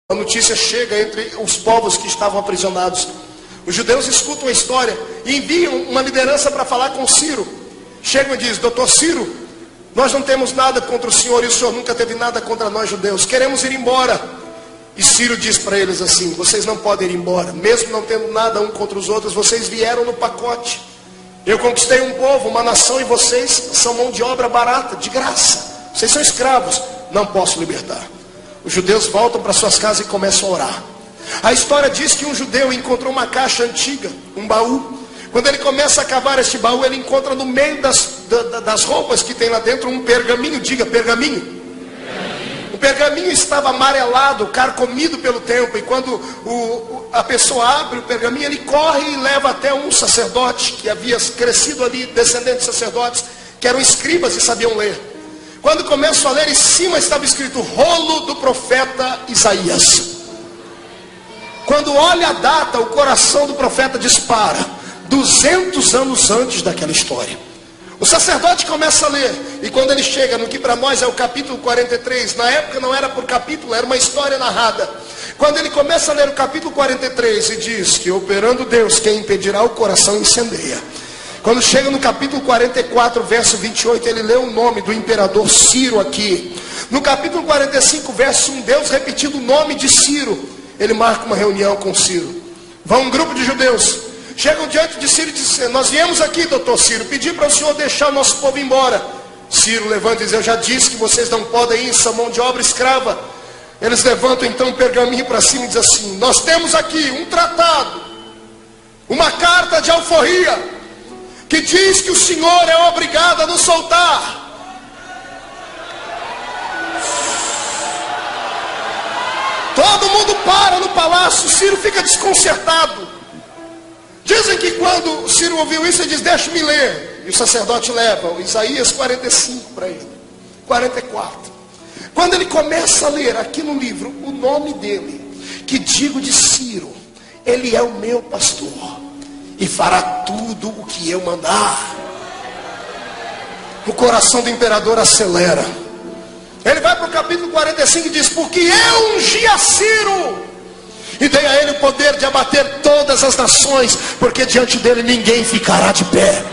A notícia chega entre os povos que estavam aprisionados. Os judeus escutam a história e enviam uma liderança para falar com Ciro. Chegam e dizem: doutor Ciro, nós não temos nada contra o senhor e o senhor nunca teve nada contra nós judeus. Queremos ir embora. E Ciro diz para eles assim: vocês não podem ir embora. Mesmo não tendo nada um contra os outros, vocês vieram no pacote. Eu conquistei um povo, uma nação, e vocês são mão de obra barata, de graça. Vocês são escravos. Não posso libertar. Os judeus voltam para suas casas e começam a orar. A história diz que um judeu encontrou uma caixa antiga, um baú. Quando ele começa a cavar este baú, ele encontra no meio das roupas que tem lá dentro um pergaminho. Diga, pergaminho. O pergaminho estava amarelado, carcomido pelo tempo. E quando a pessoa abre o pergaminho, ele corre e leva até um sacerdote que havia crescido ali, descendente de sacerdotes, que eram escribas e sabiam ler. Quando começam a ler, em cima estava escrito: rolo do profeta Isaías. Quando olha a data, o coração do profeta dispara. 200 anos antes daquela história. O sacerdote começa a ler. E quando ele chega no que para nós é o capítulo 43. Na época não era por capítulo, era uma história narrada. Quando ele começa a ler o capítulo 43 e diz que operando Deus, quem impedirá o coração incendeia. Quando chega no capítulo 44, verso 28, ele lê o nome do imperador Ciro aqui. No capítulo 45, verso 1, Deus repetindo o nome de Ciro. Ele marca uma reunião com Ciro. Vão um grupo de judeus. Chegam diante de Ciro e dizem: nós viemos aqui, doutor Ciro, pedir para o senhor deixar o nosso povo embora. Ciro levanta e diz: eu já disse que vocês não podem ir, são mão de obra escrava. Eles levantam então um pergaminho para cima e dizem assim: nós temos aqui um tratado, uma carta de alforria, que diz que o senhor é obrigado a nos soltar. Todo mundo para no palácio. Ciro fica desconcertado. Dizem que quando Ciro ouviu isso, ele diz: deixa-me ler. E o sacerdote leva o Isaías 45 para ele, 44. Quando ele começa a ler aqui no livro o nome dele, que digo de Ciro: ele é o meu pastor e fará tudo o que eu mandar. O coração do imperador acelera. Ele vai para o capítulo 45 e diz: porque eu ungi a Ciro e dei a ele o poder de abater todas as nações, porque diante dele ninguém ficará de pé.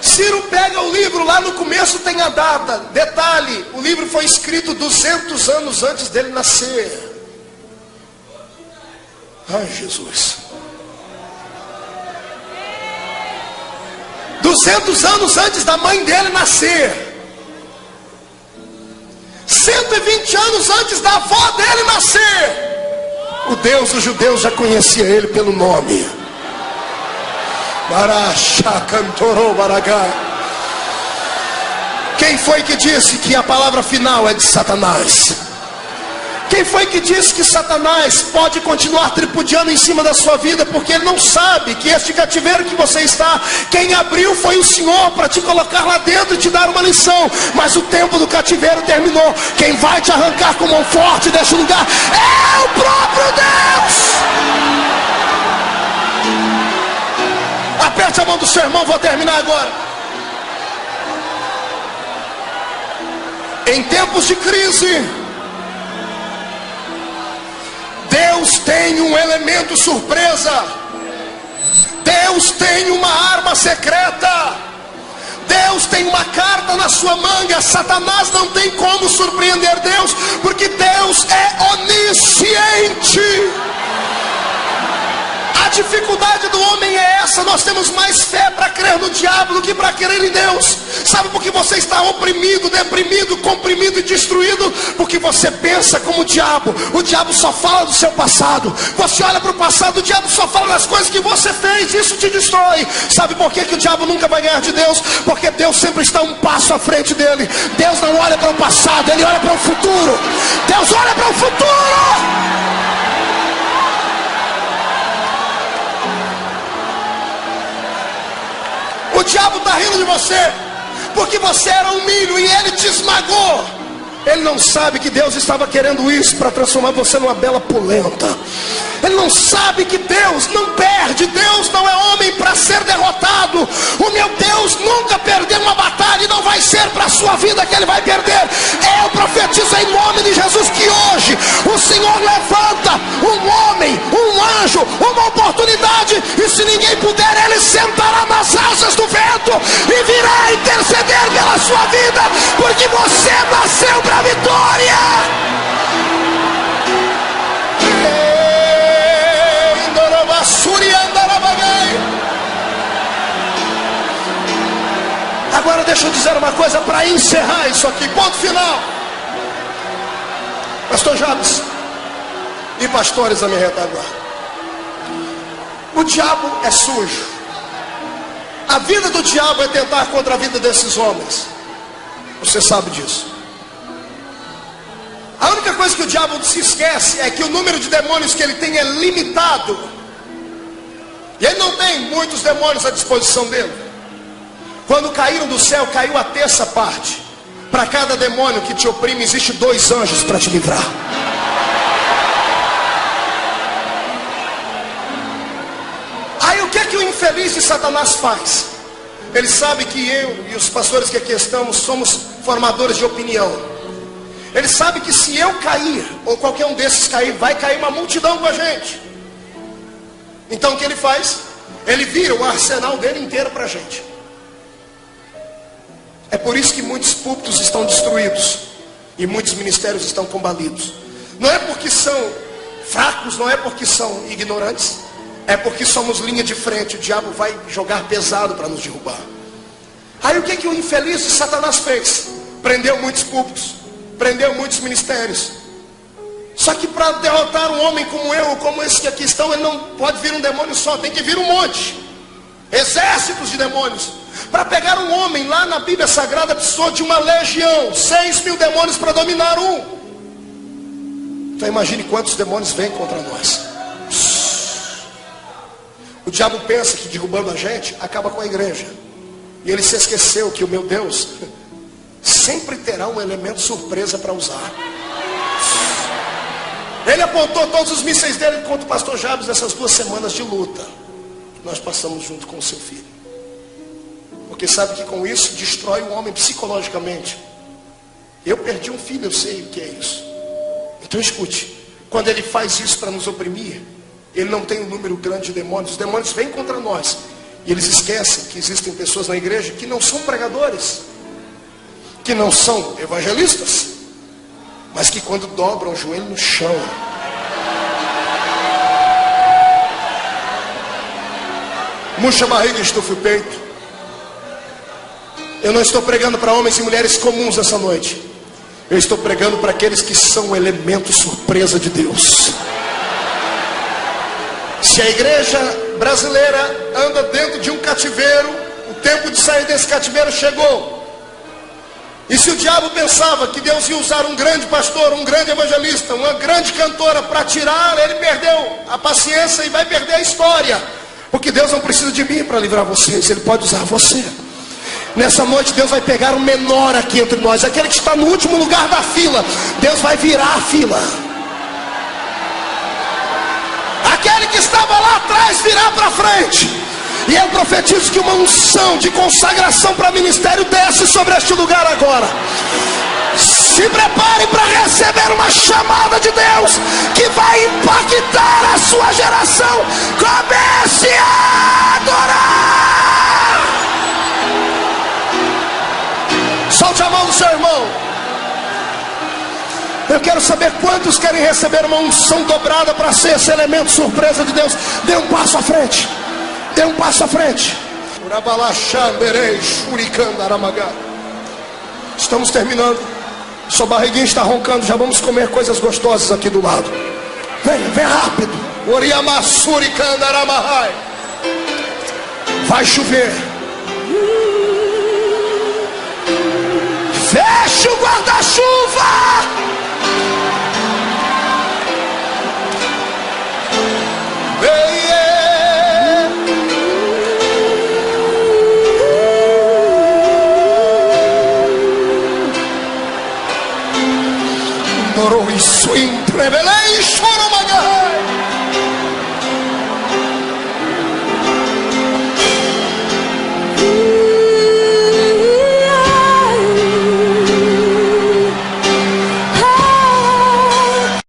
Ciro pega o livro, lá no começo tem a data. Detalhe: o livro foi escrito 200 anos antes dele nascer. Ai, Jesus. 200 anos antes da mãe dele nascer. 120 anos antes da avó dele nascer. O Deus dos judeus já conhecia ele pelo nome. Quem foi que disse que a palavra final é de Satanás? Quem foi que disse que Satanás pode continuar tripudiando em cima da sua vida? Porque ele não sabe que este cativeiro que você está, quem abriu foi o Senhor para te colocar lá dentro e te dar uma lição. Mas o tempo do cativeiro terminou. Quem vai te arrancar com mão forte deste lugar é o próprio Deus. Aperte a mão do seu irmão, vou terminar agora. Em tempos de crise, Deus tem um elemento surpresa. Deus tem uma arma secreta. Deus tem uma carta na sua manga. Satanás não tem como surpreender Deus, porque Deus é onisciente. A dificuldade do homem é essa: nós temos mais fé para crer no diabo do que para crer em Deus. Sabe por que você está oprimido, deprimido, comprimido e destruído? Porque você pensa como o diabo. O diabo só fala do seu passado. Você olha para o passado, o diabo só fala das coisas que você fez. Isso te destrói. Sabe por que o diabo nunca vai ganhar de Deus? Porque Deus sempre está um passo à frente dele. Deus não olha para o passado, ele olha para o futuro. Deus olha para o futuro. O diabo está rindo de você, porque você era um milho e ele te esmagou. Ele não sabe que Deus estava querendo isso para transformar você numa bela polenta. Ele não sabe que Deus não perde. Deus não é homem para ser derrotado. O meu Deus nunca perdeu uma batalha, e não vai ser para a sua vida que Ele vai perder. Eu profetizo em nome de Jesus que hoje o Senhor levanta um homem, um anjo, uma oportunidade, e se ninguém puder, Ele sentará nas asas do vento e virá interceder pela sua vida, porque você nasceu para a vitória. Agora deixa eu dizer uma coisa para encerrar isso aqui, ponto final. Pastor Jabes e pastores a minha retaguarda, o diabo é sujo. A vida do diabo é tentar contra a vida desses homens. Você sabe disso. A única coisa que o diabo se esquece é que o número de demônios que ele tem é limitado. E ele não tem muitos demônios à disposição dele. Quando caíram do céu, caiu a terça parte. Para cada demônio que te oprime, existe 2 anjos para te livrar. Aí o que é que o infeliz de Satanás faz? Ele sabe que eu e os pastores que aqui estamos somos formadores de opinião. Ele sabe que se eu cair, ou qualquer um desses cair, vai cair uma multidão com a gente. Então o que ele faz? Ele vira o arsenal dele inteiro para a gente. É por isso que muitos púlpitos estão destruídos e muitos ministérios estão combalidos. Não é porque são fracos, não é porque são ignorantes, é porque somos linha de frente. O diabo vai jogar pesado para nos derrubar. Aí o que que o infeliz de Satanás fez? Prendeu muitos púlpitos, prendeu muitos ministérios. Só que para derrotar um homem como eu, ou como esse que aqui estão, ele não pode vir um demônio só, tem que vir um monte, exércitos de demônios. Para pegar um homem lá na Bíblia Sagrada precisou de uma legião, 6.000 demônios para dominar um. Então imagine quantos demônios vêm contra nós. O diabo pensa que derrubando a gente acaba com a igreja. E ele se esqueceu que o meu Deus sempre terá um elemento surpresa para usar. Ele apontou todos os mísseis dele contra o pastor Jabes nessas 2 semanas de luta que nós passamos junto com o seu filho. Porque sabe que com isso destrói o homem psicologicamente. Eu perdi um filho, eu sei o que é isso. Então escute, quando ele faz isso para nos oprimir, ele não tem um número grande de demônios. Os demônios vêm contra nós. E eles esquecem que existem pessoas na igreja que não são pregadores, que não são evangelistas, mas que quando dobram o joelho no chão, murcha a barriga e estufa o peito. Eu não estou pregando para homens e mulheres comuns essa noite. Eu estou pregando para aqueles que são o elemento surpresa de Deus. Se a igreja brasileira anda dentro de um cativeiro, o tempo de sair desse cativeiro chegou. E se o diabo pensava que Deus ia usar um grande pastor, um grande evangelista, uma grande cantora para tirar, ele perdeu a paciência e vai perder a história. Porque Deus não precisa de mim para livrar vocês, Ele pode usar você. Nessa noite Deus vai pegar um menor aqui entre nós, aquele que está no último lugar da fila. Deus vai virar a fila. Aquele que estava lá atrás virar para frente. E eu profetizo que uma unção de consagração para ministério desce sobre este lugar agora. Se prepare para receber uma chamada de Deus que vai impactar a sua geração. Comece a adorar. Solte a mão do seu irmão. Eu quero saber quantos querem receber uma unção dobrada para ser esse elemento surpresa de Deus. Dê um passo à frente. Dê um passo à frente. Estamos terminando. Sua barriguinha está roncando. Já vamos comer coisas gostosas aqui do lado. Venha, vem rápido. Vai chover. Feche o guarda-chuva. swing, revelation, oh my God.